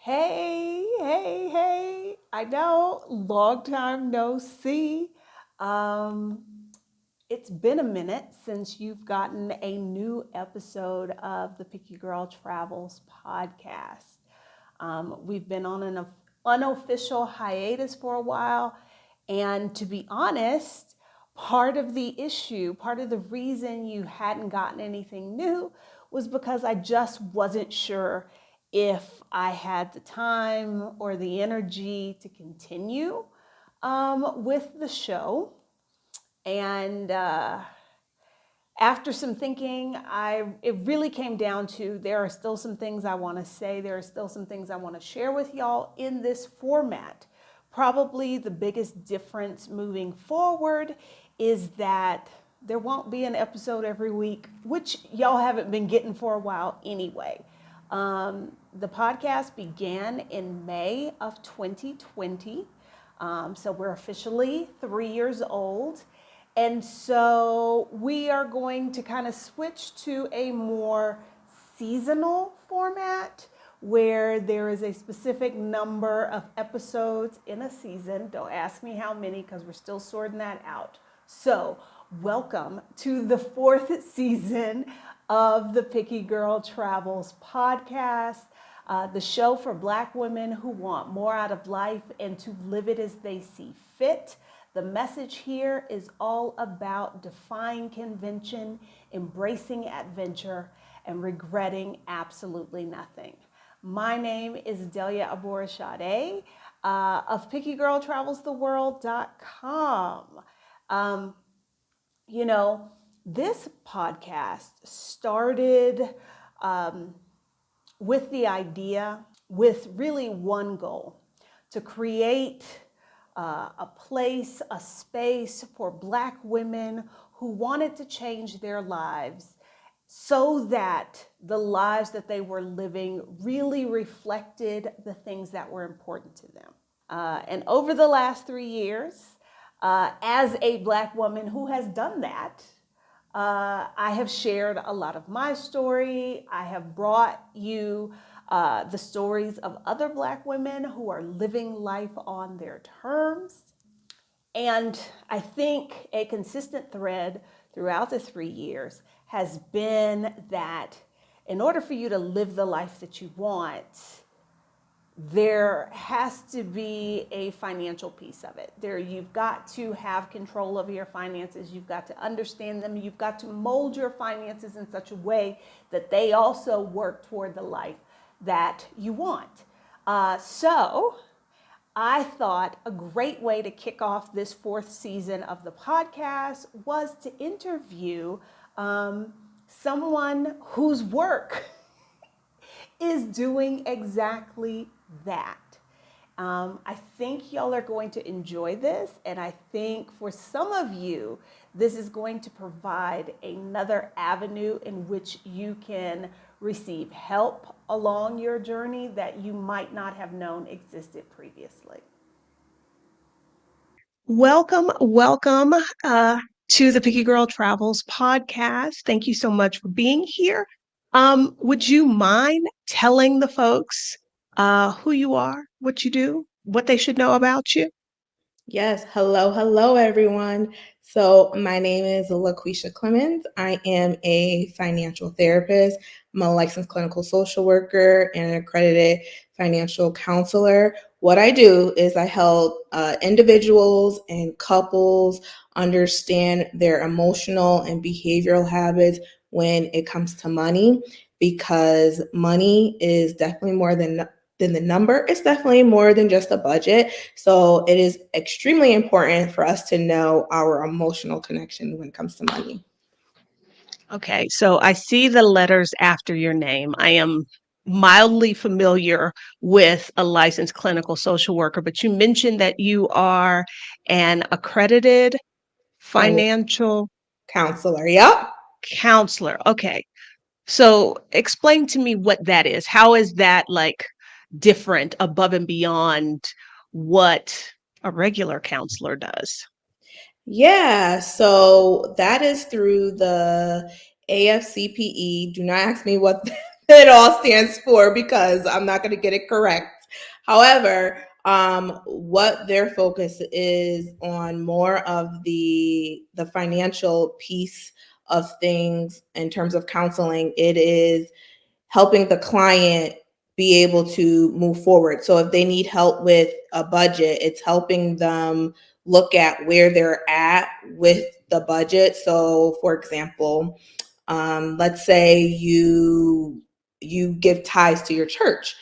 Hey, hey, hey. I know, long time no see. Um, it's been a minute since you've gotten a new episode of the Picky Girl Travels podcast. We've been on an unofficial hiatus for a while. And to be honest, part of the issue, part of the reason you hadn't gotten anything new was because I just wasn't sure if I had the time or the energy to continue with the show. And after some thinking, it really came down to there are still some things I want to say. There are still some things I want to share with y'all in this format. Probably the biggest difference moving forward is that there won't be an episode every week, which y'all haven't been getting for a while anyway. The podcast began in May of 2020. So we're officially 3 years old. And so we are going to kind of switch to a more seasonal format where there is a specific number of episodes in a season. Don't ask me how many because we're still sorting that out. So, welcome to the fourth season of the Picky Girl Travels podcast, the show for Black women who want more out of life and to live it as they see fit. The message here is all about defying convention, embracing adventure, and regretting absolutely nothing. My name is Delia Aborishade of PickyGirlTravelsTheWorld.com. You know, this podcast started with the idea, with really one goal, to create a place, a space for Black women who wanted to change their lives so that the lives that they were living really reflected the things that were important to them. And over the last 3 years, as a Black woman who has done that, I have shared a lot of my story. I have brought you the stories of other Black women who are living life on their terms. And I think a consistent thread throughout the 3 years has been that in order for you to live the life that you want, there has to be a financial piece of it. You've got to have control of your finances. You've got to understand them. You've got to mold your finances in such a way that they also work toward the life that you want. So I thought a great way to kick off this fourth season of the podcast was to interview someone whose work is doing exactly that. I think y'all are going to enjoy this, and I think for some of you, this is going to provide another avenue in which you can receive help along your journey that you might not have known existed previously. Welcome to the Picky Girl Travels podcast. Thank you so much for being here. Would you mind telling the folks who you are, what you do, what they should know about you? Yes. Hello, everyone. So my name is LaQueshia Clemons. I am a financial therapist. I'm a licensed clinical social worker and an accredited financial counselor. What I do is I help individuals and couples understand their emotional and behavioral habits when it comes to money, because money is definitely more than the number. It's definitely more than just a budget. So it is extremely important for us to know our emotional connection when it comes to money. Okay, so I see the letters after your name. I am mildly familiar with a licensed clinical social worker, but you mentioned that you are an accredited Financial financial counselor. Yep. counselor. Okay. So explain to me what that is. How is that like different above and beyond what a regular counselor does? Yeah, so that is through the AFCPE. Do not ask me what it all stands for, because I'm not going to get it correct. However, what their focus is on more of the financial piece of things in terms of counseling. It is helping the client be able to move forward. So if they need help with a budget, it's helping them look at where they're at with the budget. So for example, let's say you give tithes to your church.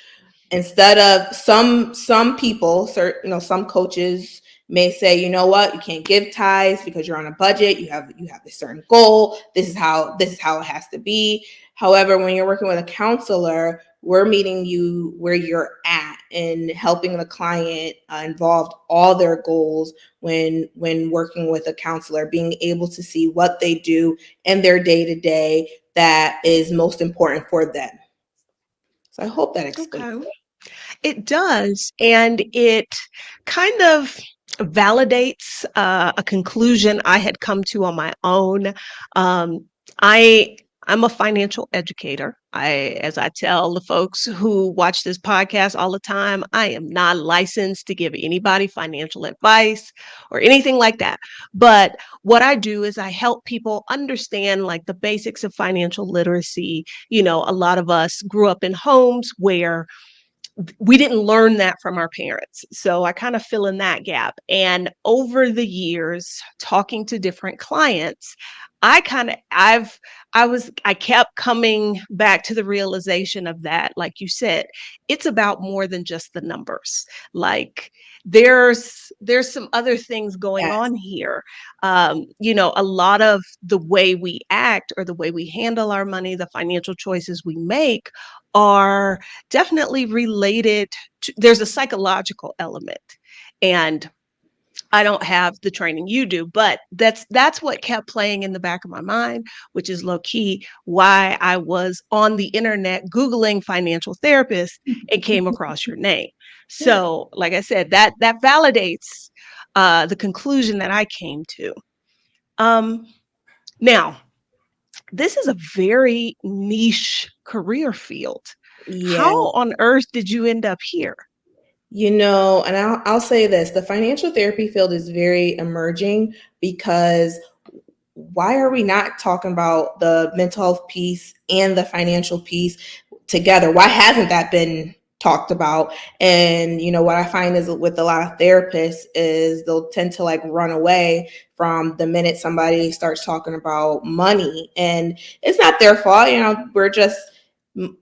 Instead of some people, certain, some coaches may say, you know what, you can't give tithes because you're on a budget. You have a certain goal. This is how it has to be. However, when you're working with a counselor, we're meeting you where you're at and helping the client involve all their goals when working with a counselor, being able to see what they do in their day-to-day that is most important for them. So I hope that explains. Okay. It does, and it kind of validates a conclusion I had come to on my own. Um, I'm a financial educator. As I tell the folks who watch this podcast all the time, I am not licensed to give anybody financial advice or anything like that. But what I do is I help people understand like the basics of financial literacy. A lot of us grew up in homes where we didn't learn that from our parents. So I kind of fill in that gap. And over the years, talking to different clients, I kept coming back to the realization of that, like you said, it's about more than just the numbers. Like there's some other things going Yes. on here. A lot of the way we act or the way we handle our money, the financial choices we make are definitely related to, there's a psychological element. And I don't have the training you do, but that's what kept playing in the back of my mind, which is low key why I was on the internet Googling financial therapist and came across your name. So, like I said, that validates the conclusion that I came to. Now, this is a very niche career field. Yeah. How on earth did you end up here? And I'll say this, the financial therapy field is very emerging, because why are we not talking about the mental health piece and the financial piece together? Why hasn't that been talked about? And what I find is with a lot of therapists is they'll tend to like run away from the minute somebody starts talking about money, and it's not their fault. We're just,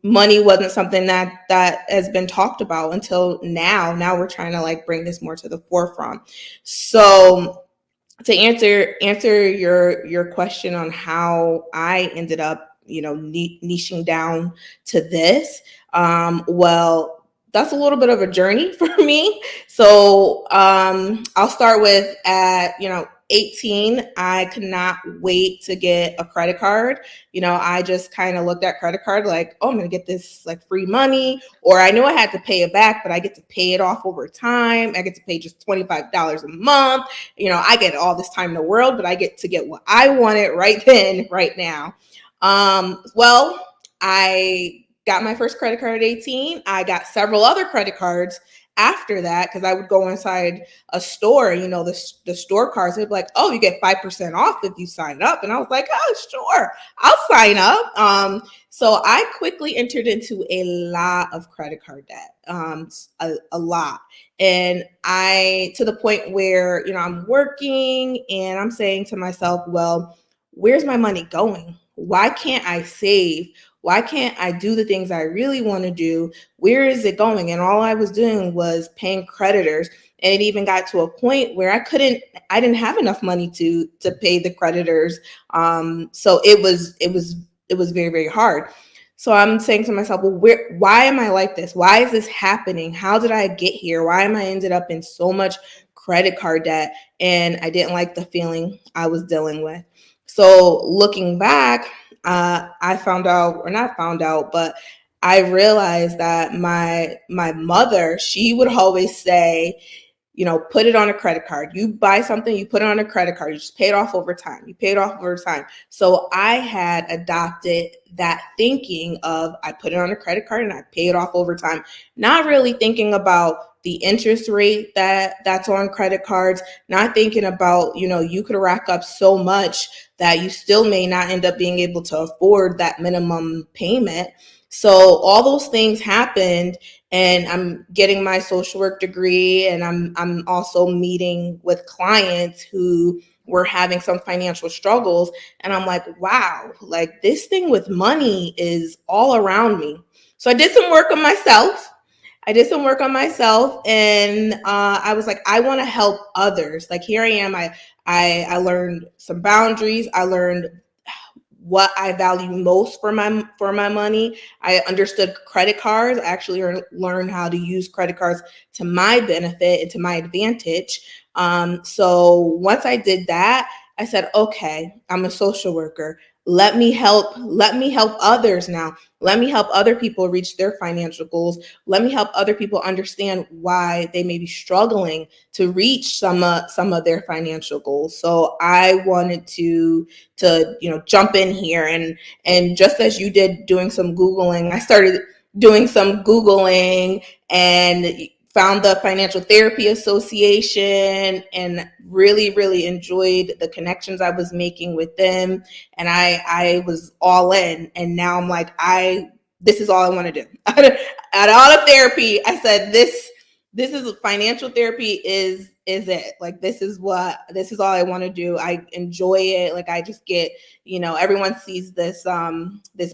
money wasn't something that has been talked about until now we're trying to like bring this more to the forefront. So to answer your question on how I ended up, niching down to this, well, that's a little bit of a journey for me. So I'll start with at 18, I could not wait to get a credit card. I just kind of looked at credit card like, oh, I'm gonna get this like free money, or I knew I had to pay it back, but I get to pay it off over time. I get to pay just $25 a month. I get all this time in the world, but I get to get what I wanted right then, right now. Well, I got my first credit card at 18. I got several other credit cards after that, because I would go inside a store, the store cards, they'd be like, oh, you get 5% off if you sign up. And I was like, oh, sure, I'll sign up. So I quickly entered into a lot of credit card debt, a lot. And to the point where, I'm working and I'm saying to myself, well, where's my money going? Why can't I save? Why can't I do the things I really want to do? Where is it going? And all I was doing was paying creditors. And it even got to a point where I didn't have enough money to pay the creditors. So it was very, very hard. So I'm saying to myself, well, why am I like this? Why is this happening? How did I get here? Why am I ended up in so much credit card debt? And I didn't like the feeling I was dealing with. So looking back, I found out, or not found out, but I realized that my mother, she would always say, put it on a credit card. You buy something, you put it on a credit card, you just pay it off over time. You pay it off over time. So I had adopted that thinking of I put it on a credit card and I pay it off over time, not really thinking about the interest rate that's on credit cards, not thinking about, you could rack up so much that you still may not end up being able to afford that minimum payment. So all those things happened, and I'm getting my social work degree, and I'm also meeting with clients who were having some financial struggles, and I'm like, wow, like this thing with money is all around me. So I did some work on myself. And I was like, I want to help others. Like, here I am. I learned some boundaries. I learned what I value most for my money. I understood credit cards. I actually learned how to use credit cards to my benefit and to my advantage. So once I did that, I said, okay, I'm a social worker. Let me help others now. Let me help other people reach their financial goals. Let me help other people understand why they may be struggling to reach some of their financial goals. So I wanted to jump in here, and just as you did doing some Googling, I started doing some Googling and found the Financial Therapy Association and really enjoyed the connections I was making with them. And I was all in. And now I'm like, this is all I want to do. Out of all the therapy, I said, this is financial therapy is it. Like, this is all I want to do. I enjoy it. Like, I just get, everyone sees this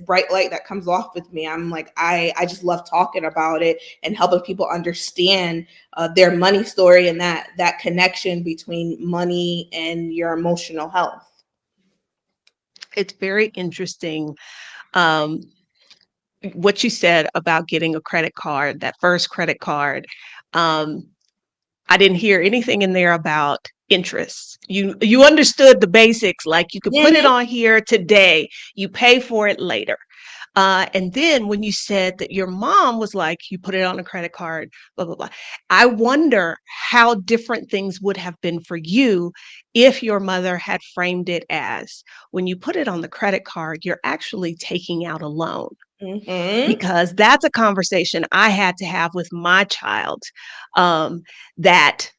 bright light that comes off with me. I'm like, I just love talking about it and helping people understand their money story and that connection between money and your emotional health. It's very interesting. What you said about getting a credit card, that first credit card. I didn't hear anything in there about interest. You understood the basics, like you could put it on here today, you pay for it later. And then when you said that your mom was like, you put it on a credit card, blah, blah, blah. I wonder how different things would have been for you if your mother had framed it as, when you put it on the credit card, you're actually taking out a loan. Mm-hmm. Because that's a conversation I had to have with my child, that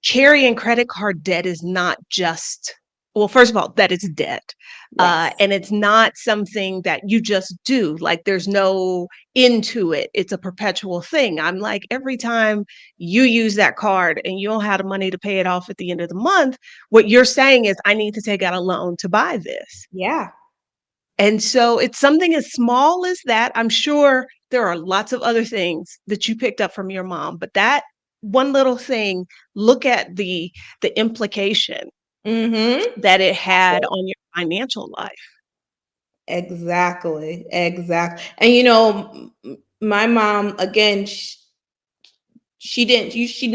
carrying credit card debt is not just, well, first of all, that it's debt. Yes. And it's not something that you just do. Like, there's no end to it. It's a perpetual thing. I'm like, every time you use that card and you don't have the money to pay it off at the end of the month, what you're saying is, I need to take out a loan to buy this. Yeah. And so it's something as small as that. I'm sure there are lots of other things that you picked up from your mom, but that one little thing, look at the implication that it had on your financial life. Exactly. And my mom, again, she didn't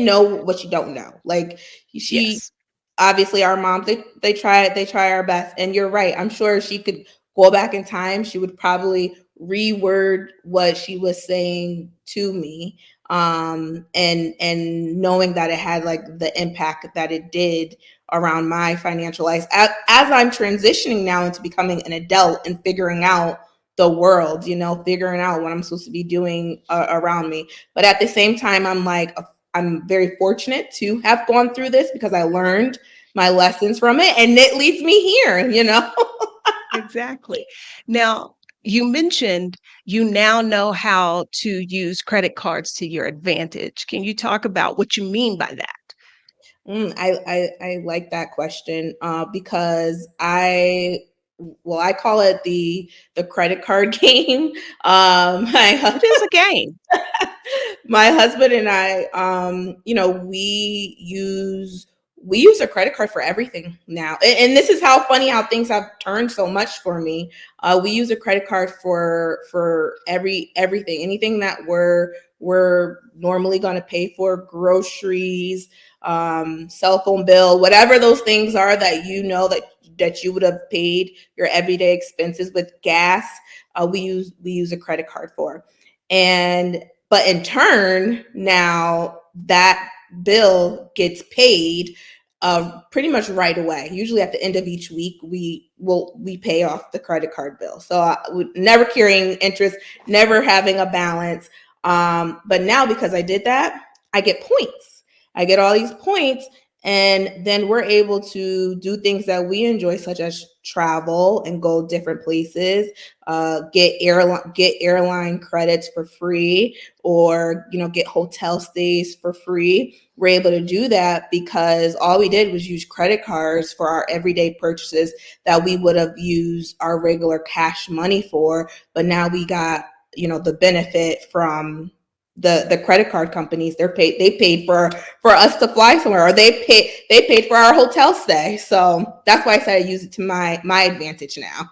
know what she don't know. Like, she Yes. obviously, our moms, they try our best. And you're right. I'm sure she could go back in time. She would probably reword what she was saying to me. And knowing that it had like the impact that it did around my financial life as I'm transitioning now into becoming an adult and figuring out the world, figuring out what I'm supposed to be doing around me. But at the same time, I'm very fortunate to have gone through this because I learned my lessons from it, and it leads me here. Exactly. Now, you mentioned you now know how to use credit cards to your advantage. Can you talk about what you mean by that? I like that question because I call it the credit card game. It is a game. My husband and I, we use a credit card for everything now. And this is how funny how things have turned so much for me. We use a credit card for everything, anything that we're normally going to pay for, groceries, cell phone bill, whatever those things are that that you would have paid your everyday expenses with, gas. We use a credit card for. But in turn, now that bill gets paid pretty much right away. Usually at the end of each week, we pay off the credit card bill. So never carrying interest, never having a balance. But now because I did that, I get points. I get all these points, and then we're able to do things that we enjoy, such as travel and go different places, get airline credits for free, or get hotel stays for free. We're able to do that because all we did was use credit cards for our everyday purchases that we would have used our regular cash money for. But now we got the benefit from the credit card companies. They paid for us to fly somewhere, or they paid for our hotel stay. So that's why I said I use it to my advantage now.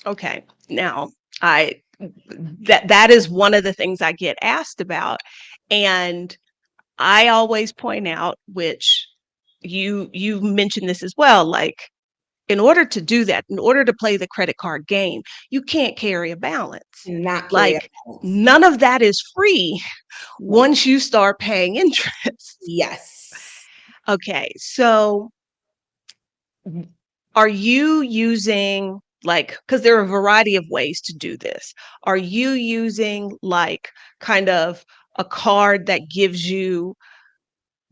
Okay. Now, that is one of the things I get asked about, and I always point out, which you mentioned this as well, like, in order to do that, in order to play the credit card game, you can't carry a balance. Not carry a Like, balance. none of that is free No. once you start paying interest. Yes. Okay, so are you using, like, because there are a variety of ways to do this. Are you using like kind of a card that gives you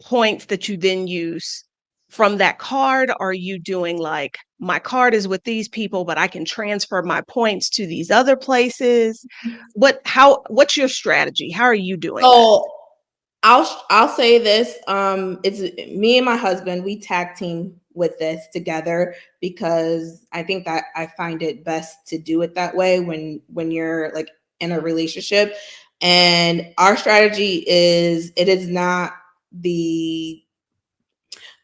points that you then use from that card? Are you doing like, my card is with these people, but I can transfer my points to these other places? What's your strategy? How are you doing that? So I'll say this. It's me and my husband. We tag team with this together because I think that I find it best to do it that way when you're like in a relationship. And our strategy is, it is not the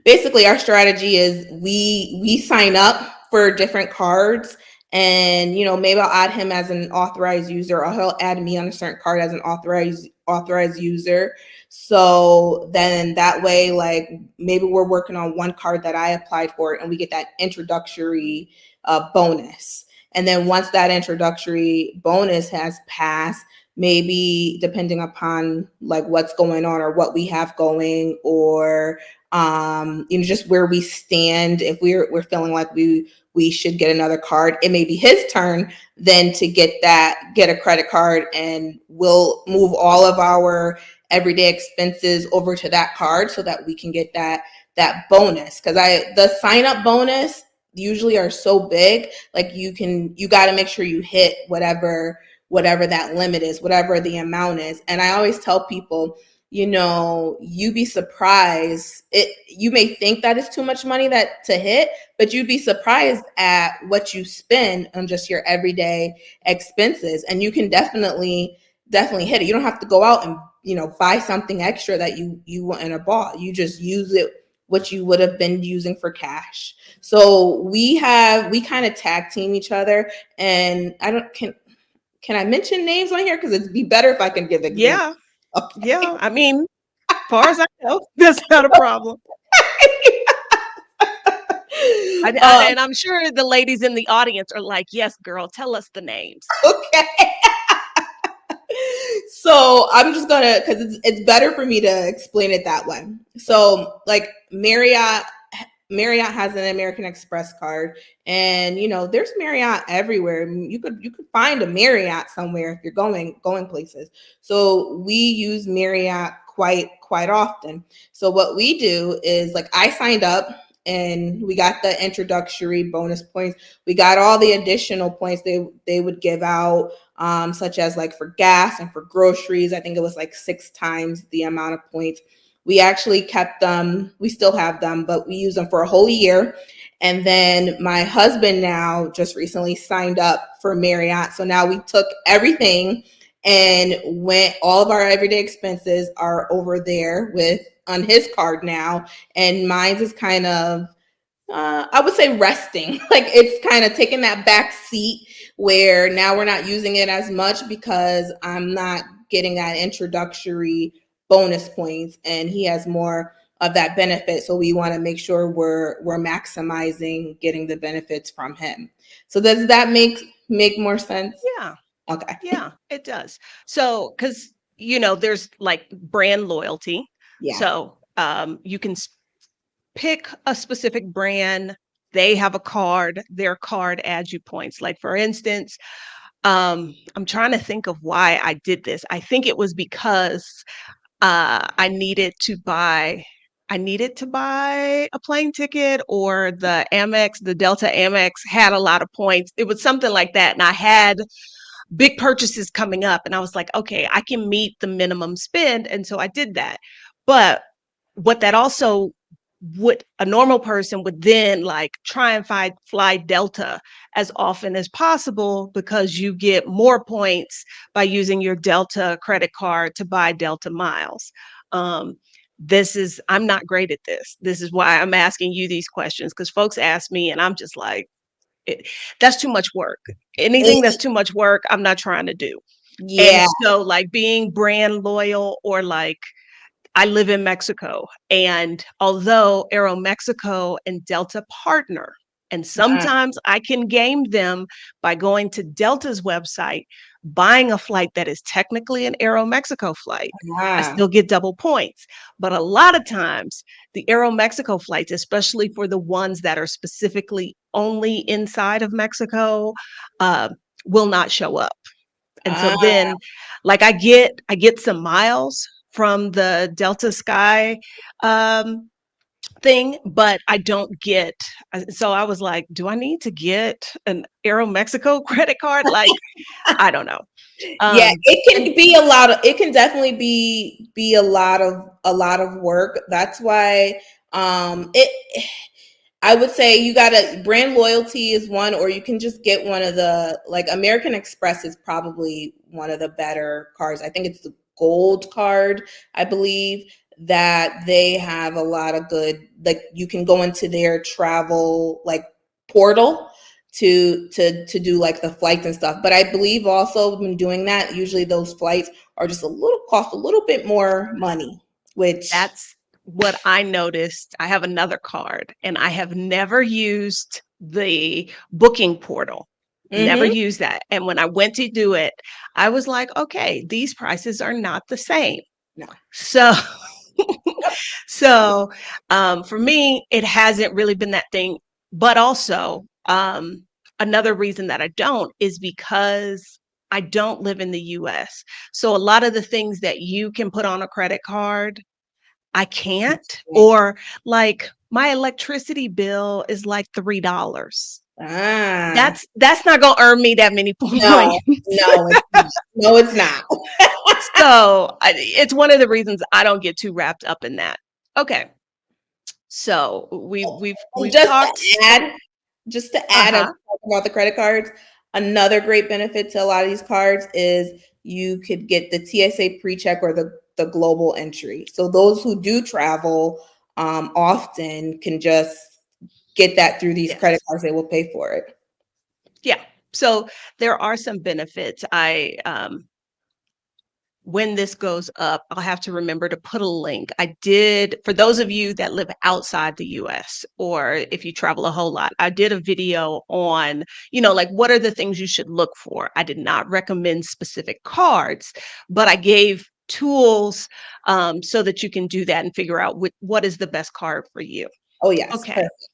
basically our strategy is we sign up for different cards, and maybe I'll add him as an authorized user, or he'll add me on a certain card as an authorized user. So then that way, like, maybe we're working on one card that I applied for, and we get that introductory bonus. And then once that introductory bonus has passed, maybe depending upon like what's going on or what we have going, or just where we stand, if we're feeling like we should get another card, it may be his turn then to get a credit card, and we'll move all of our everyday expenses over to that card so that we can get that bonus. Because the sign up bonus usually are so big, like you got to make sure you hit whatever that limit is, whatever the amount is. And I always tell people, you'd be surprised. You may think that it's too much money that to hit, but you'd be surprised at what you spend on just your everyday expenses. And you can definitely hit it. You don't have to go out and buy something extra that you wouldn't have bought. You just use it what you would have been using for cash. So we kind of tag team each other. And can I mention names on here? Because it'd be better if I can give examples. Yeah. Yeah. I mean, as far as I know, that's not a problem. And I'm sure the ladies in the audience are like, yes, girl, tell us the names. Okay. So I'm just gonna, because it's better for me to explain it that way. So like Marriott has an American Express card, and there's Marriott everywhere. You could find a Marriott somewhere if you're going places. So we use Marriott quite often. So what we do is, like, I signed up and we got the introductory bonus points. We got all the additional points they would give out, such as like for gas and for groceries. I think it was like 6 times the amount of points. We actually kept them. We still have them, but we use them for a whole year. And then my husband now just recently signed up for Marriott. So now we took everything and all of our everyday expenses are over there on his card now. And mine's is kind of, I would say, resting. Like, it's kind of taking that back seat where now we're not using it as much because I'm not getting that introductory bonus points, and he has more of that benefit. So we want to make sure we're maximizing getting the benefits from him. So does that make more sense? Yeah. Okay. Yeah, it does. So, because, there's like brand loyalty, Yeah. So you can pick a specific brand. They have a card. Their card adds you points. Like for instance, I'm trying to think of why I did this. I think it was because I needed to buy. I needed to buy a plane ticket, or the Amex, the Delta Amex had a lot of points. It was something like that. And I had big purchases coming up, and I was like, okay, I can meet the minimum spend. And so I did that. But what that also would, a normal person would then like try and fly Delta as often as possible, because you get more points by using your Delta credit card to buy Delta miles. Um, I'm not great at this. This is why I'm asking you these questions, because folks ask me and I'm just like, it, that's too much work. Anything that's It- too much work, I'm not trying to do. And yeah. so like being brand loyal, or like, I live in Mexico, and although Aeromexico and Delta partner, and Ah, sometimes I can game them by going to Delta's website, buying a flight that is technically an Aeromexico flight, I ah, still get double points. But a lot of times, the Aeromexico flights, especially for the ones that are specifically only inside of Mexico, uh, will not show up. And so ah. then like I get some miles from the Delta Sky um thing, but I don't get, so I was like, do I need to get an Aero Mexico credit card? Like, I don't know. Yeah, Um it and can be a lot of, it can definitely be a lot of work. That's why it I would say you gotta, brand loyalty is one, or you can just get one of the, like American Express is probably one of the better cards. I think it's the gold card, I believe, that they have a lot of good, like you can go into their travel like portal to do like the flights and stuff. But I believe also when doing that, usually those flights are just cost a little bit more money, which that's what I noticed. I have another card and I have never used the booking portal. Never mhm, used that. And when I went to do it, I was like, okay, these prices are not the same. no. So so for me, it hasn't really been that thing. But also, another reason that I don't is because I don't live in the US. So a lot of the things that you can put on a credit card, I can't. Or like my electricity bill is like $3. Ah, That's not gonna earn me that many no, points. no, it's not. No, it's not. So it's one of the reasons I don't get too wrapped up in that. Okay, so And we've talked. just to Uh add, as huh. we talk about the credit cards, another great benefit to a lot of these cards is you could get the TSA pre-check or the global entry. So those who do travel often can just get that through these credit Yes. cards. They will pay for it. Yeah. So there are some benefits. When this goes up, I'll have to remember to put a link. I did, for those of you that live outside the US, or if you travel a whole lot, I did a video on, like what are the things you should look for. I did not recommend specific cards, but I gave tools so that you can do that and figure out what is the best card for you. Oh yes, Okay. perfect.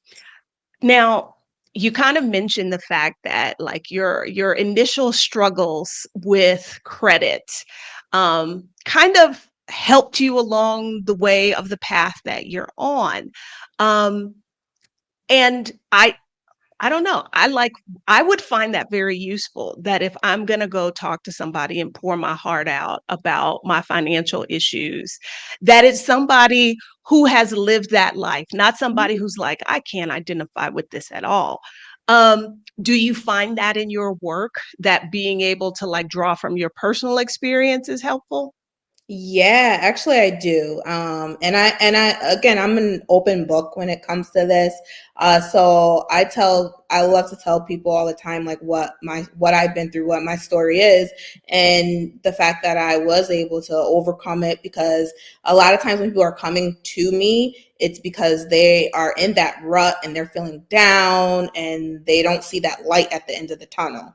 Now, you kind of mentioned the fact that like your initial struggles with credit kind of helped you along the way of the path that you're on. Um, and I don't know. I would find that very useful, that if I'm going to go talk to somebody and pour my heart out about my financial issues, that it's somebody who has lived that life, not somebody who's like, I can't identify with this at all. Do you find that in your work, that being able to like draw from your personal experience is helpful? Yeah, actually I do. And I again, I'm an open book when it comes to this. So I love to tell people all the time like what I've been through, what my story is, and the fact that I was able to overcome it, because a lot of times when people are coming to me, it's because they are in that rut and they're feeling down and they don't see that light at the end of the tunnel.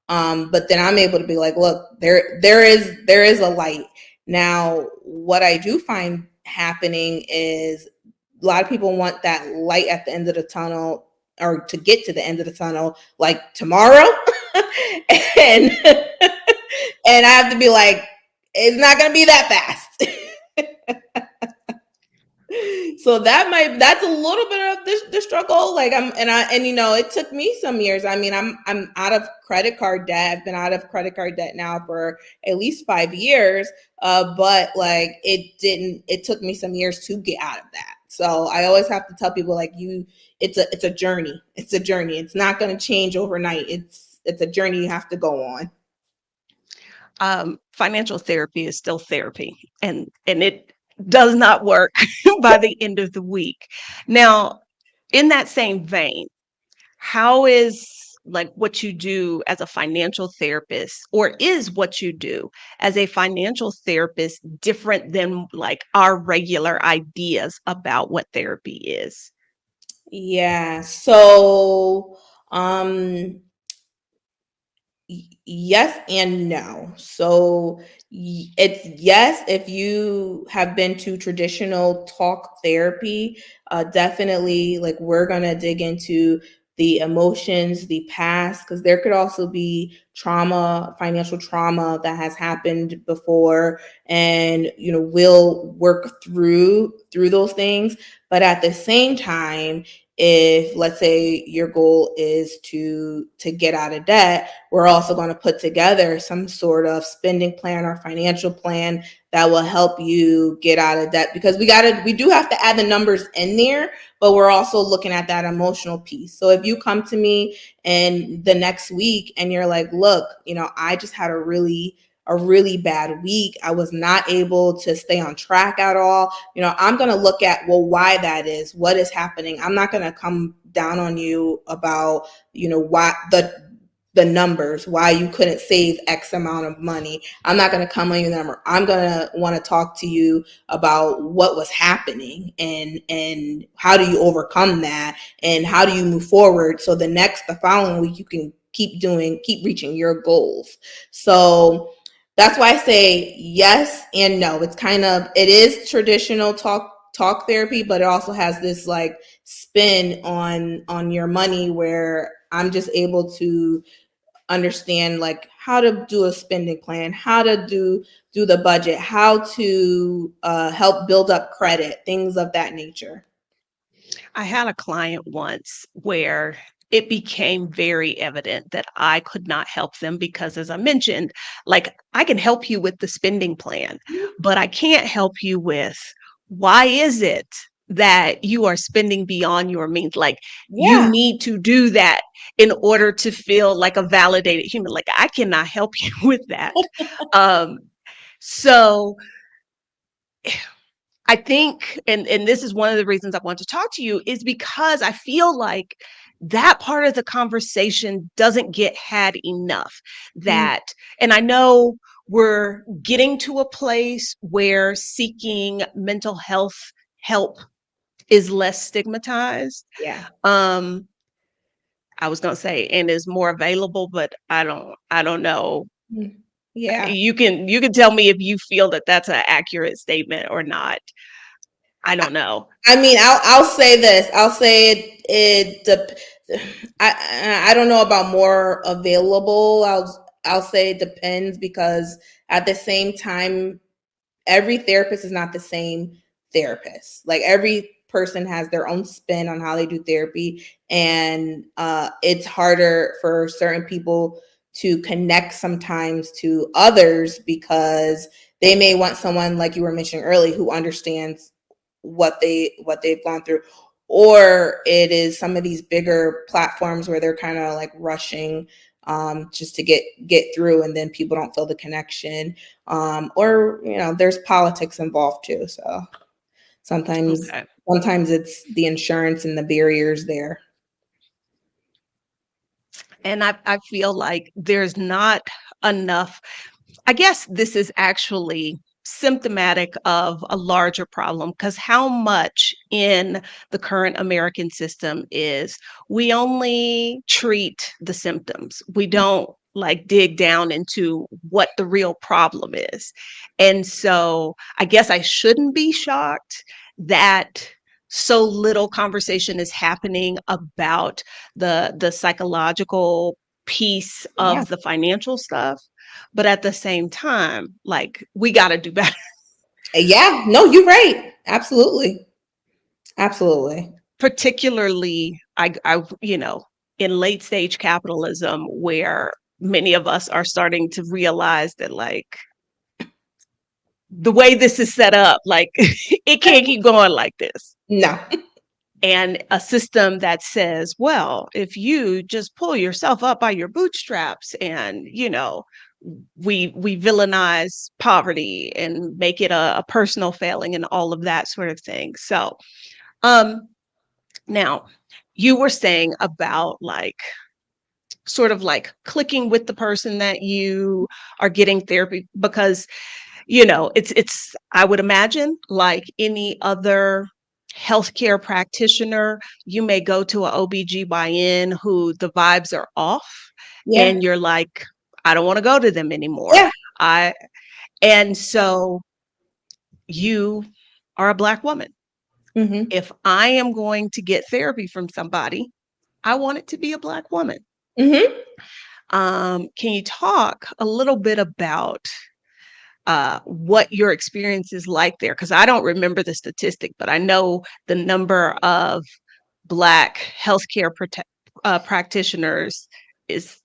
But then I'm able to be like, look, there is a light. Now, what I do find happening is a lot of people want that light at the end of the tunnel, or to get to the end of the tunnel like tomorrow. and and I have to be like, it's not going to be that fast. So that's a little bit of the struggle. Like it took me some years. I mean, I'm out of credit card debt. I've been out of credit card debt now for at least 5 years. But like it took me some years to get out of that. So I always have to tell people, like, it's a journey. It's a journey. It's not going to change overnight. It's a journey you have to go on. Financial therapy is still therapy, and it does not work by the end of the week. Now, in that same vein, how is like what you do as a financial therapist, or is what you do as a financial therapist different than like our regular ideas about what therapy is? Yeah. So, yes and no. So it's yes if you have been to traditional talk therapy. Definitely, like, we're gonna dig into the emotions, the past, because there could also be trauma, financial trauma that has happened before, and we'll work through those things. But at the same time, if, let's say, your goal is to get out of debt, we're also going to put together some sort of spending plan or financial plan that will help you get out of debt, because we do have to add the numbers in there, but we're also looking at that emotional piece. So if you come to me and the next week and you're like, look, I just had a really bad week. I was not able to stay on track at all. I'm going to look at, well, why that is, what is happening. I'm not going to come down on you about, why the numbers, why you couldn't save X amount of money. I'm not going to come on your number. I'm going to want to talk to you about what was happening and how do you overcome that, and how do you move forward so the following week you can keep reaching your goals. So that's why I say yes and no. It is traditional talk therapy, but it also has this like spin on your money, where I'm just able to understand like how to do a spending plan, how to do the budget, how to help build up credit, things of that nature. I had a client once where it became very evident that I could not help them because, as I mentioned, like, I can help you with the spending plan, but I can't help you with why is it that you are spending beyond your means? Like, you Yeah. need to do that in order to feel like a validated human. Like, I cannot help you with that. Um, so I think, and this is one of the reasons I want to talk to you, is because I feel like that part of the conversation doesn't get had enough. Mm, That, and I know we're getting to a place where seeking mental health help is less stigmatized. yeah. Um, I was gonna say, and is more available, but I don't know. Mm, yeah. You can tell me if you feel that that's an accurate statement or not. I don't know. I mean, I'll say this. I'll say I don't know about more available. I'll say it depends, because at the same time, every therapist is not the same therapist. Like, every person has their own spin on how they do therapy, and it's harder for certain people to connect sometimes to others, because they may want someone, like you were mentioning earlier, who understands what they've gone through, or it is some of these bigger platforms where they're kind of like rushing just to get through, and then people don't feel the connection, or there's politics involved too. So sometimes Okay. sometimes it's the insurance and the barriers there. And I feel like there's not enough. I guess this is actually symptomatic of a larger problem, because how much in the current American system is we only treat the symptoms. We don't like dig down into what the real problem is. And so I guess I shouldn't be shocked that so little conversation is happening about the psychological piece Yeah. of the financial stuff. But at the same time, like, we got to do better. Yeah. No, you're right. Absolutely. Absolutely. Particularly, in late stage capitalism, where many of us are starting to realize that, like, the way this is set up, like, it can't keep going like this. No. And a system that says, well, if you just pull yourself up by your bootstraps and, we villainize poverty and make it a personal failing and all of that sort of thing. So, now you were saying about, like, sort of like clicking with the person that you are getting therapy, because it's I would imagine, like any other healthcare practitioner, you may go to a OBGYN who the vibes are off, Yeah. and you're like, I don't want to go to them anymore. Yeah. I And so you are a Black woman. Mm-hmm. If I am going to get therapy from somebody, I want it to be a Black woman. Mm-hmm. Can you talk a little bit about what your experience is like there? Because I don't remember the statistic, but I know the number of Black healthcare practitioners is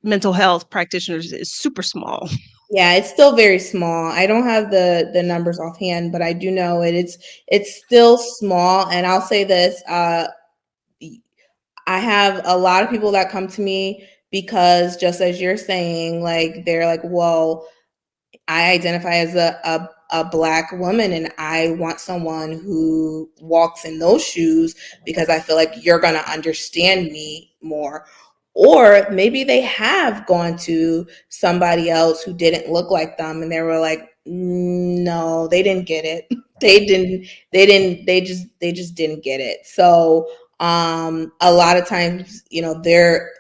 mental health practitioners is super small. Yeah, it's still very small. I don't have the numbers offhand, but I do know it's still small. And I'll say this: I have a lot of people that come to me because, just as you're saying, like they're like, "Well, I identify as a Black woman and I want someone who walks in those shoes because I feel like you're going to understand me more." Or maybe they have gone to somebody else who didn't look like them and they were like, no, they didn't get it. They just didn't get it. So a lot of times, they're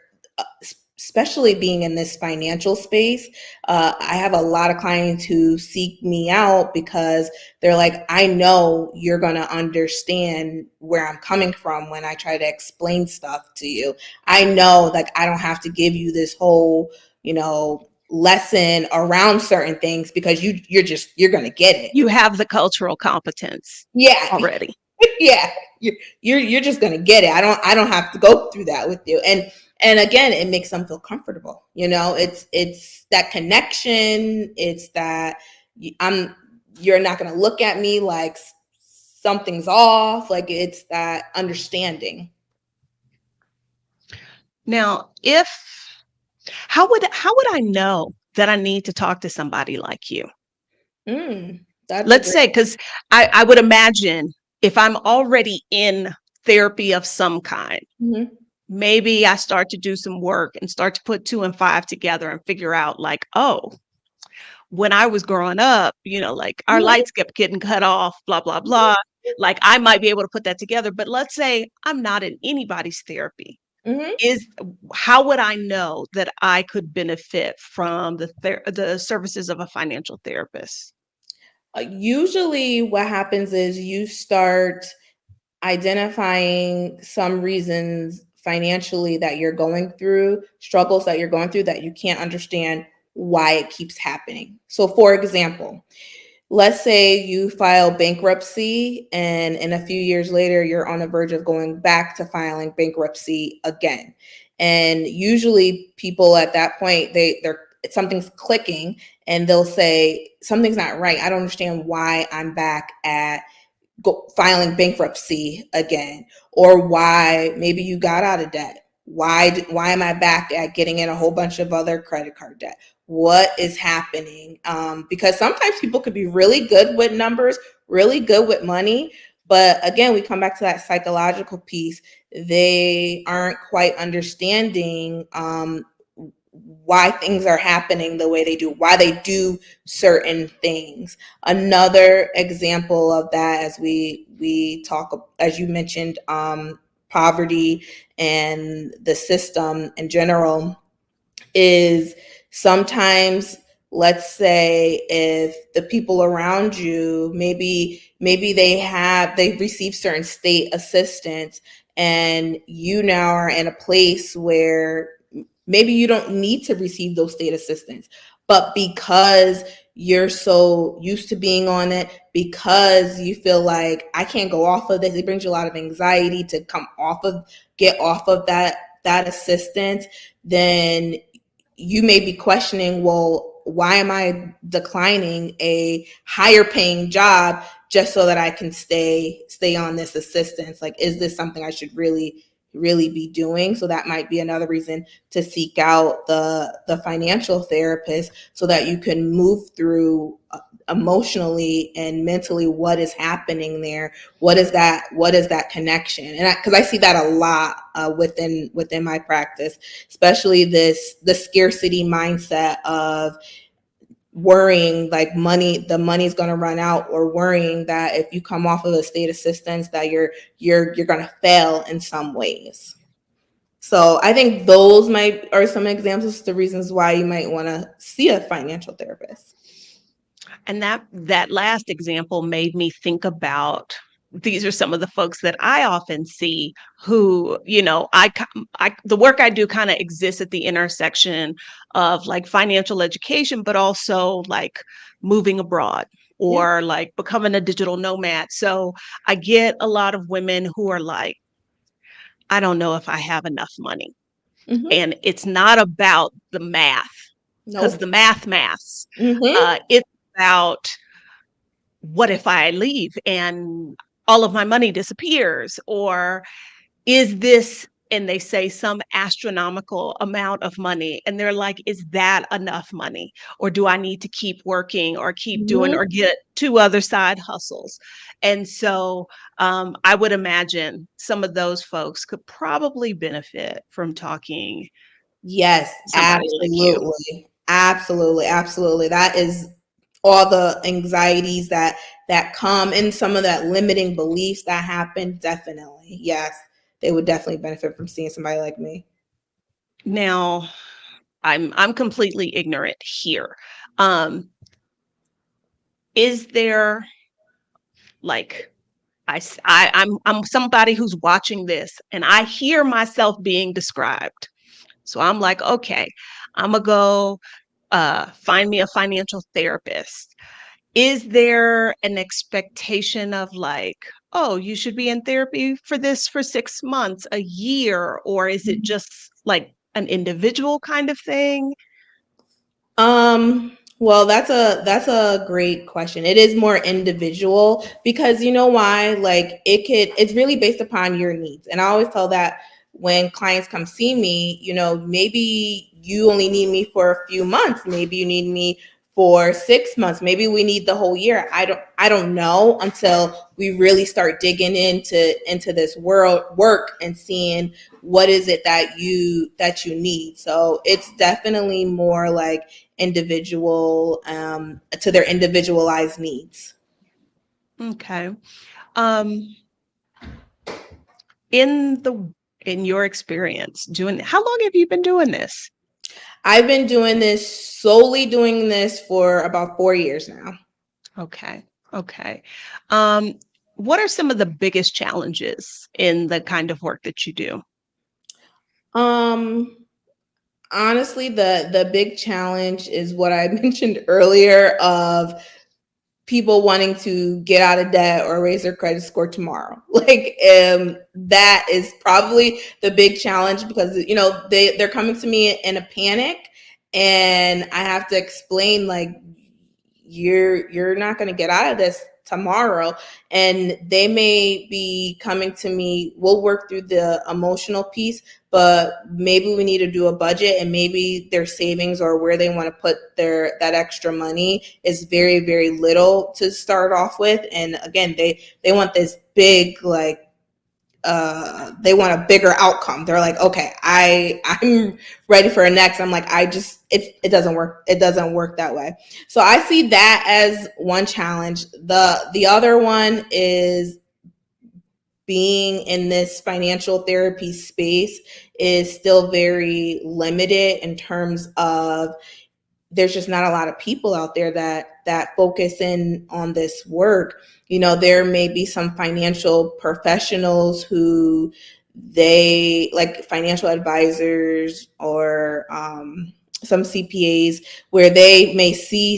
especially being in this financial space, I have a lot of clients who seek me out because they're like, I know you're going to understand where I'm coming from when I try to explain stuff to you. I know, like, I don't have to give you this whole, lesson around certain things because you're going to get it. You have the cultural competence Yeah. already. Yeah, you're just gonna get it. I don't have to go through that with you. And again, it makes them feel comfortable. It's that connection. It's that you're not gonna look at me like something's off. Like, it's that understanding. Now, how would I know that I need to talk to somebody like you? That's a Let's great. say, because I would imagine if I'm already in therapy of some kind, Mhm. maybe I start to do some work and start to put 2 and 5 together and figure out, like, oh, when I was growing up, like, our Mhm. lights kept getting cut off, blah, blah, blah. Like, I might be able to put that together. But let's say I'm not in anybody's therapy. Mhm. How would I know that I could benefit from the services of a financial therapist? Usually, what happens is you start identifying some reasons financially that you're going through, struggles that you're going through that you can't understand why it keeps happening. So, for example, let's say you file bankruptcy and in a few years later, you're on the verge of going back to filing bankruptcy again. And usually people at that point, they're something's clicking and they'll say, something's not right. I don't understand why I'm back at filing bankruptcy again, or why maybe you got out of debt. Why am I back at getting in a whole bunch of other credit card debt? What is happening? Because sometimes people could be really good with numbers, really good with money, but again, we come back to that psychological piece. They aren't quite understanding why things are happening the way they do, why they do certain things. Another example of that, as we talk, as you mentioned, poverty and the system in general, is sometimes, let's say if the people around you, maybe they receive certain state assistance, and you now are in a place where maybe you don't need to receive those state assistance, but because you're so used to being on it, because you feel like I can't go off of this, it brings you a lot of anxiety to get off of that assistance, then you may be questioning, well, why am I declining a higher paying job just so that I can stay on this assistance? Like, is this something I should really be doing? So that might be another reason to seek out the financial therapist, so that you can move through emotionally and mentally what is happening there. What is that connection? And because I see that a lot within my practice, especially the scarcity mindset of worrying like the money's going to run out, or worrying that if you come off of the state assistance that you're going to fail in some ways. So I think those are some examples of the reasons why you might want to see a financial therapist. And that last example made me think about, these are some of the folks that I often see who, the work I do kind of exists at the intersection of like financial education, but also like moving abroad or like becoming a digital nomad. So I get a lot of women who are like, I don't know if I have enough money. Mm-hmm. And it's not about the math, because the maths. Mm-hmm. It's about, what if I leave and all of my money disappears? Or is this, and they say some astronomical amount of money, and they're like, is that enough money? Or do I need to keep working or keep doing, or get 2 other side hustles? And so I would imagine some of those folks could probably benefit from talking. Yes, Somebody like you. Absolutely. That is all the anxieties that come, and some of that limiting beliefs that happen. Definitely. Yes. They would definitely benefit from seeing somebody like me. Now, I'm completely ignorant here. Is there like, I'm somebody who's watching this and I hear myself being described. So I'm like, okay, I'm gonna go find me a financial therapist. Is there an expectation of like, oh, you should be in therapy for this for 6 months, a year, or is it just like an individual kind of thing? Well, that's a great question. It is more individual, because you know why? Like it's really based upon your needs. And I always tell that when clients come see me, maybe you only need me for a few months, maybe you need me for 6 months, maybe we need the whole year. I don't know until we really start digging into this work and seeing what is it that you need. So it's definitely more like individual, to their individualized needs. Okay. Um, in your experience how long have you been doing this? I've been solely doing this for about 4 years now. Okay. What are some of the biggest challenges in the kind of work that you do? Honestly, the big challenge is what I mentioned earlier, of people wanting to get out of debt or raise their credit score tomorrow. Like, that is probably the big challenge, because they're coming to me in a panic, and I have to explain, like, you're not going to get out of this tomorrow. And they may be coming to me, we'll work through the emotional piece, but maybe we need to do a budget, and maybe their savings or where they want to put that extra money is very, very little to start off with. And again, they want this big, like, they want a bigger outcome. They're like, okay, I'm ready for a next. I'm like, it doesn't work. It doesn't work that way. So I see that as one challenge. The other one is being in this financial therapy space is still very limited in terms of there's just not a lot of people out there that focus in on this work. There may be some financial professionals who they like financial advisors or some CPAs where they may see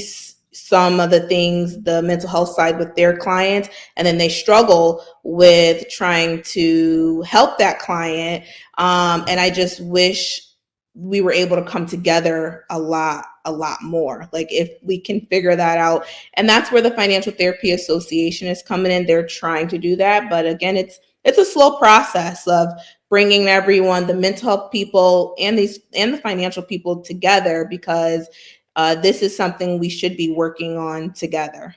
some of the things, the mental health side with their clients, and then they struggle with trying to help that client. And I just wish we were able to come together a lot more. Like if we can figure that out. And that's where the Financial Therapy Association is coming in. They're trying to do that. But again, it's a slow process of bringing everyone, the mental health people and the financial people together, because this is something we should be working on together.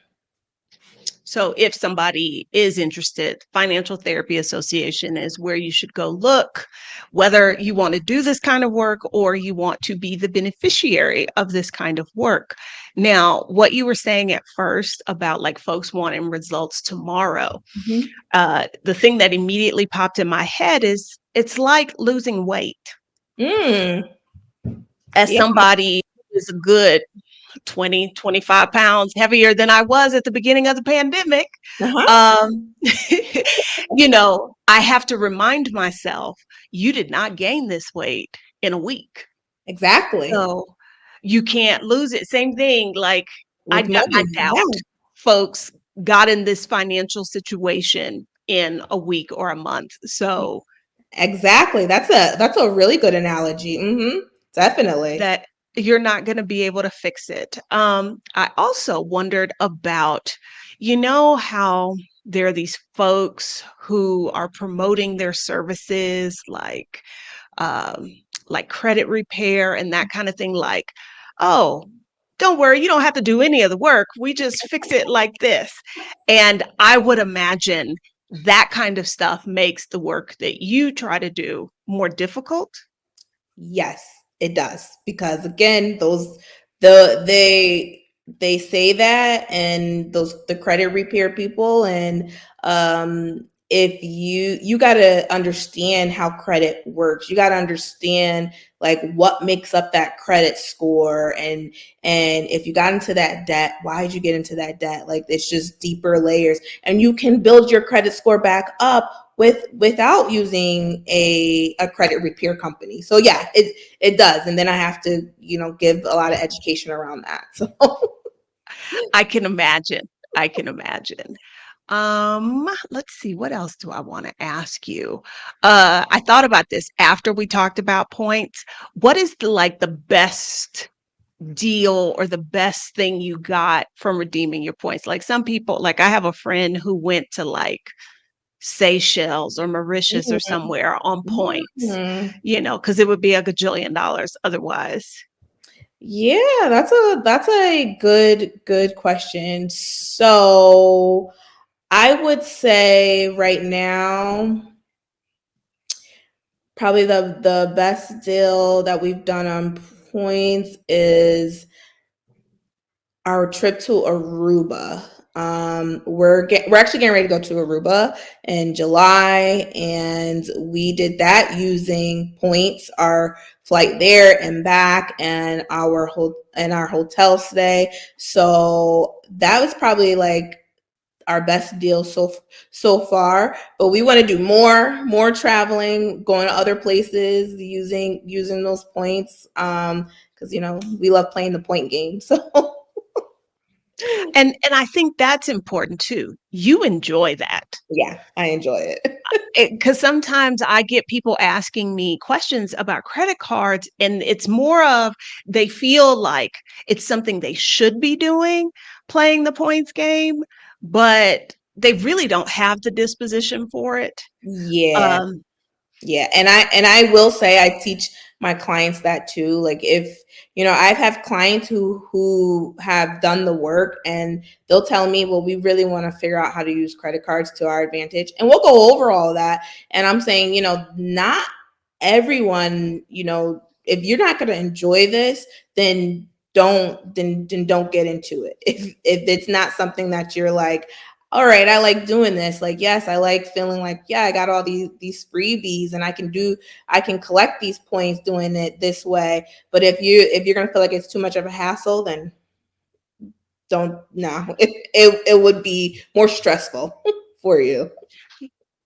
So if somebody is interested, Financial Therapy Association is where you should go look, whether you want to do this kind of work or you want to be the beneficiary of this kind of work. Now, what you were saying at first about like folks wanting results tomorrow, the thing that immediately popped in my head is it's like losing weight. As Yeah. somebody who is a good 20, 25 pounds heavier than I was at the beginning of the pandemic, um, I have to remind myself, you did not gain this weight in a week. Exactly. So you can't lose it. Same thing. Like I With money. doubt folks got in this financial situation in a week or a month. So exactly. That's a really good analogy. Definitely. that you're not going to be able to fix it. I also wondered about, how there are these folks who are promoting their services um, like credit repair and that kind of thing. Like, oh, don't worry, you don't have to do any of the work. We just fix it like this. And I would imagine that kind of stuff makes the work that you try to do more difficult. Yes, it does. Because again, they say that, and the credit repair people, and if you got to understand how credit works. You got to understand like what makes up that credit score, and if you got into that debt, why did you get into that debt? Like it's just deeper layers, and you can build your credit score back up without using a credit repair company. So yeah, it does. And then I have to, give a lot of education around that. So I can imagine. I can imagine. Let's see, what else do I want to ask you? I thought about this after we talked about points. What is the best deal or the best thing you got from redeeming your points? Like some people, like I have a friend who went to like Seychelles or Mauritius or somewhere on points, because it would be a gajillion dollars otherwise. Yeah, that's a good question. So I would say right now, probably the best deal that we've done on points is our trip to Aruba. We're actually getting ready to go to Aruba in July, and we did that using points, our flight there and back, and our hotel stay. So that was probably like our best deal so far. But we want to do more traveling, going to other places, using those points. Because we love playing the point game. So. And I think that's important too. You enjoy that. Yeah, I enjoy it. Because sometimes I get people asking me questions about credit cards, and it's more of they feel like it's something they should be doing, playing the points game, but they really don't have the disposition for it. Yeah. Yeah. And I will say I teach my clients that too. Like if, I've had clients who have done the work, and they'll tell me, well, we really want to figure out how to use credit cards to our advantage. And we'll go over all of that. And I'm saying, not everyone, if you're not going to enjoy this, then don't get into it. If it's not something that you're like, all right, I like doing this. Like, yes, I like feeling like, yeah, I got all these freebies and I can collect these points doing it this way. But if you're gonna feel like it's too much of a hassle, then don't no. It would be more stressful for you.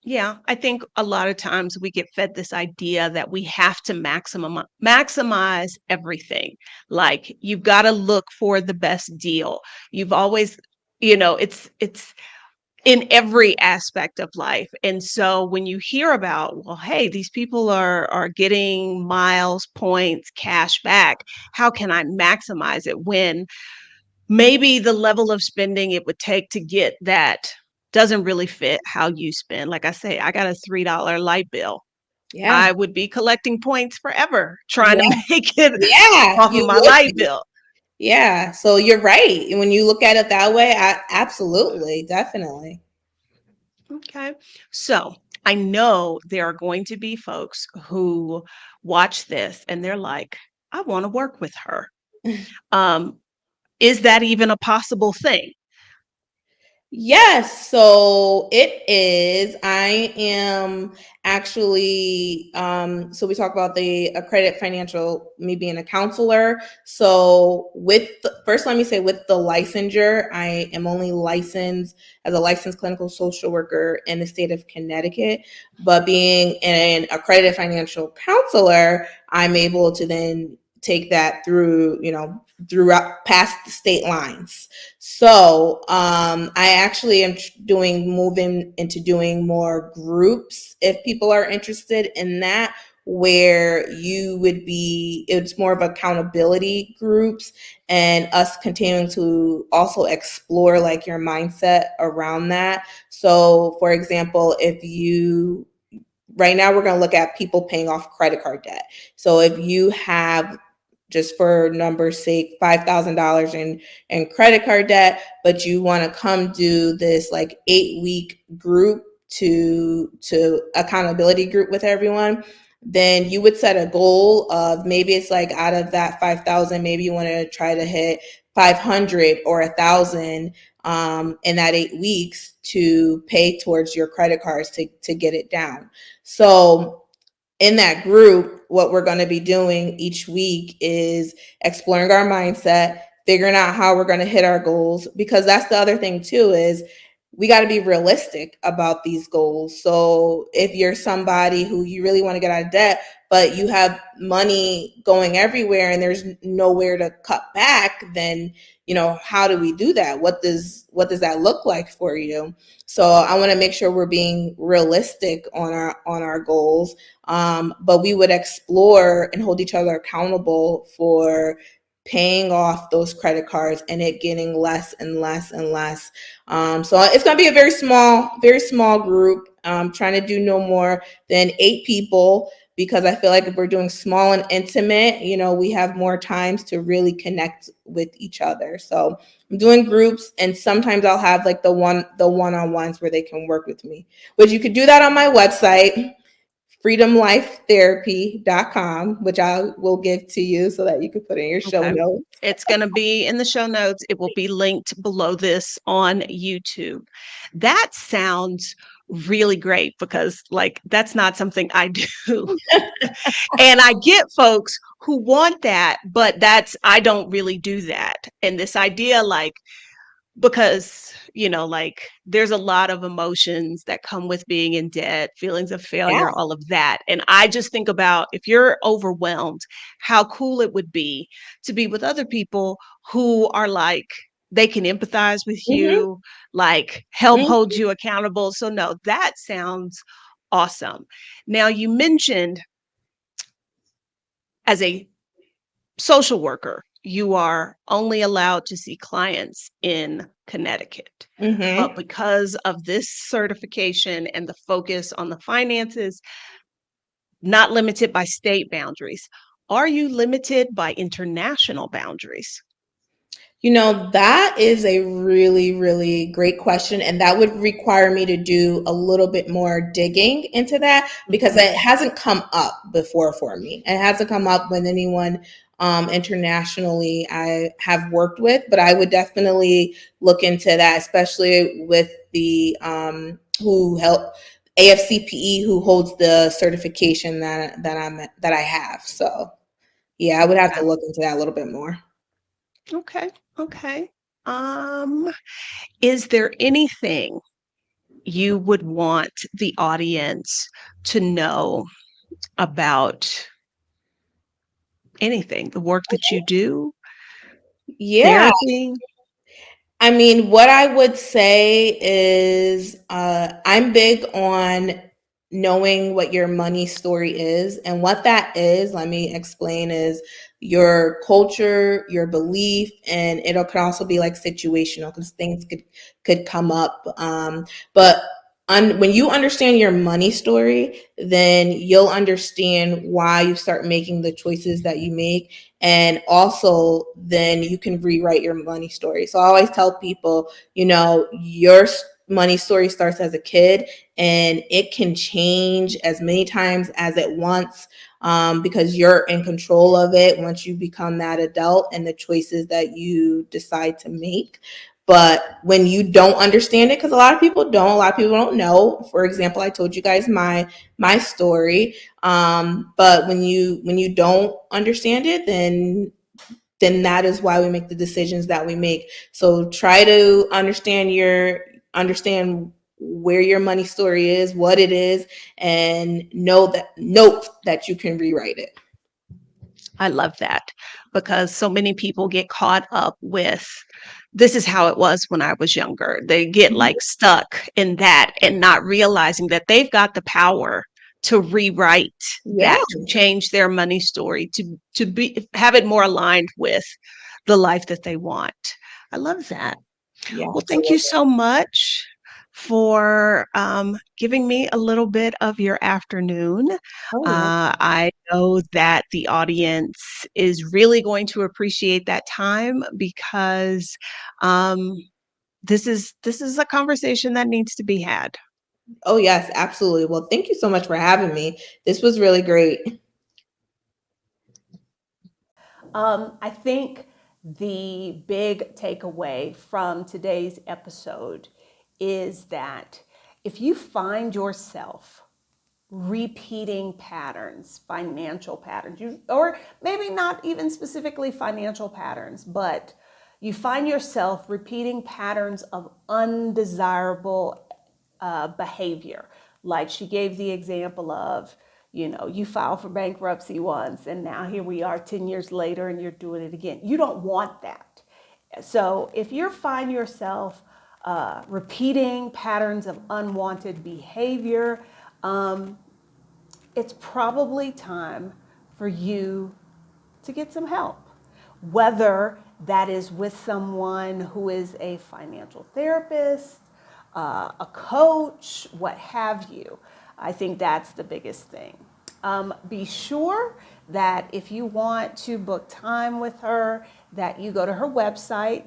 Yeah, I think a lot of times we get fed this idea that we have to maximize everything. Like you've got to look for the best deal. You've always, it's in every aspect of life. And so when you hear about, well, hey, these people are getting miles, points, cash back, how can I maximize it when maybe the level of spending it would take to get that doesn't really fit how you spend. Like I say, I got a $3 light bill. Yeah. I would be collecting points forever trying to Yeah. make it Yeah. off of You my would light be. bill. Yeah. So you're right. When you look at it that way, absolutely, definitely. Okay. So I know there are going to be folks who watch this and they're like, I want to work with her. Um, is that even a possible thing? Yes, so it is. I am actually so we talk about the accredited financial, me being a counselor. So first let me say with the licensure, I am only licensed as a licensed clinical social worker in the state of Connecticut, but being an accredited financial counselor, I'm able to then take that throughout past the state lines. So I actually am moving into doing more groups if people are interested in that, where it's more of accountability groups and us continuing to also explore like your mindset around that. So for example, right now we're going to look at people paying off credit card debt. So if you have, just for numbers sake, $5,000 in credit card debt, but you want to come do this like 8-week group to accountability group with everyone, then you would set a goal of, maybe it's like out of that 5,000, maybe you want to try to hit 500 or 1,000 in that 8 weeks to pay towards your credit cards to get it down. So in that group, what we're going to be doing each week is exploring our mindset, figuring out how we're going to hit our goals, because that's the other thing too, is we got to be realistic about these goals. So if you're somebody who you really want to get out of debt, but you have money going everywhere and there's nowhere to cut back, then, how do we do that? What does that look like for you? So I want to make sure we're being realistic on our goals. But we would explore and hold each other accountable for paying off those credit cards and it getting less and less and less. So it's going to be a very small group. Trying to do no more than 8 people, because I feel like if we're doing small and intimate, we have more times to really connect with each other. So I'm doing groups, and sometimes I'll have like the one-on-ones where they can work with me, which you could do that on my website, freedomlifetherapy.com, which I will give to you so that you can put in your show Okay. notes. It's going to be in the show notes. It will be linked below this on YouTube. That sounds really great because, like, that's not something I do. And I get folks who want that, but I don't really do that. And this idea, like, because like there's a lot of emotions that come with being in debt, feelings of Yeah. failure, all of that, and I just think about, if you're overwhelmed, how cool it would be to be with other people who are like, they can empathize with Mm-hmm. you, like help Mm-hmm. hold you accountable. So no, that sounds awesome. Now, you mentioned, as a social worker, you are only allowed to see clients in Connecticut. But Mm-hmm. because of this certification and the focus on the finances, not limited by state boundaries, are you limited by international boundaries? That is a really, really great question. And that would require me to do a little bit more digging into that, because Mhm. it hasn't come up before for me. It hasn't come up with anyone internationally I have worked with, but I would definitely look into that, especially with the who help AFCPE, who holds the certification that I have. So yeah, I would have to look into that a little bit more. Okay. Okay. Um, is there anything you would want the audience to know about anything, the work that you do, Yeah. therapy? I mean, what I would say is I'm big on knowing what your money story is. And what that is, let me explain, is your culture, your belief, and it can also be like situational because things could come up. But when you understand your money story, then you'll understand why you start making the choices that you make, and also then you can rewrite your money story. So I always tell people, your money story starts as a kid, and it can change as many times as it wants, because you're in control of it once you become that adult and the choices that you decide to make. But when you don't understand it, because a lot of people don't know. For example, I told you guys my story. But when you don't understand it, then that is why we make the decisions that we make. So try to understand where your money story is, what it is, and note that you can rewrite it. I love that because so many people get caught up with this is how it was when I was younger. They get like stuck in that and not realizing that they've got the power to rewrite Yeah, that, to change their money story, to be have it more aligned with the life that they want. I love that. yeah, Well, thank you absolutely. so much for giving me a little bit of your afternoon. Oh yeah. I know that the audience is really going to appreciate that time because um, this is a conversation that needs to be had. Oh yes, absolutely. Well, thank you so much for having me. This was really great. I think the big takeaway from today's episode is that if you find yourself repeating patterns, financial patterns, or maybe not even specifically financial patterns, but you find yourself repeating patterns of undesirable behavior. Like she gave the example of, you filed for bankruptcy once and now here we are 10 years later and you're doing it again. You don't want that. So if you find yourself repeating patterns of unwanted behavior, it's probably time for you to get some help. Whether that is with someone who is a financial therapist, a coach, what have you. I think that's the biggest thing. Be sure that if you want to book time with her, that you go to her website,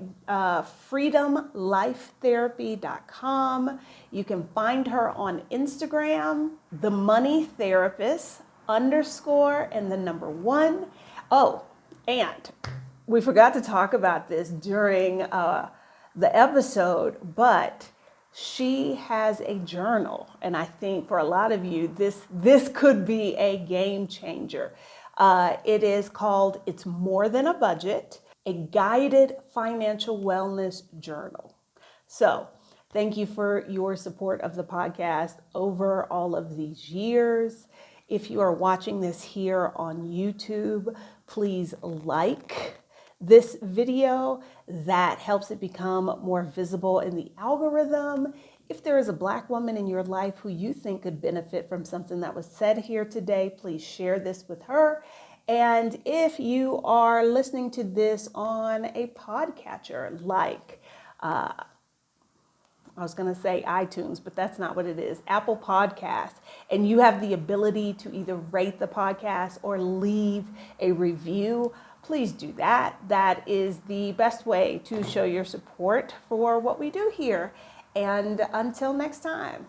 freedomlifetherapy.com. You can find her on Instagram, the money therapist underscore and the number one. Oh, and we forgot to talk about this during the episode, but she has a journal, and I think for a lot of you, this could be a game changer. It is called "It's More Than a Budget: A Guided Financial Wellness Journal." So, thank you for your support of the podcast over all of these years. If you are watching this here on YouTube, please like this video. That helps it become more visible in the algorithm. If there is a Black woman in your life who you think could benefit from something that was said here today, please share this with her. And if you are listening to this on a podcatcher like I was going to say iTunes, but that's not what it is, Apple Podcasts, and you have the ability to either rate the podcast or leave a review, please do that. That is the best way to show your support for what we do here. And until next time.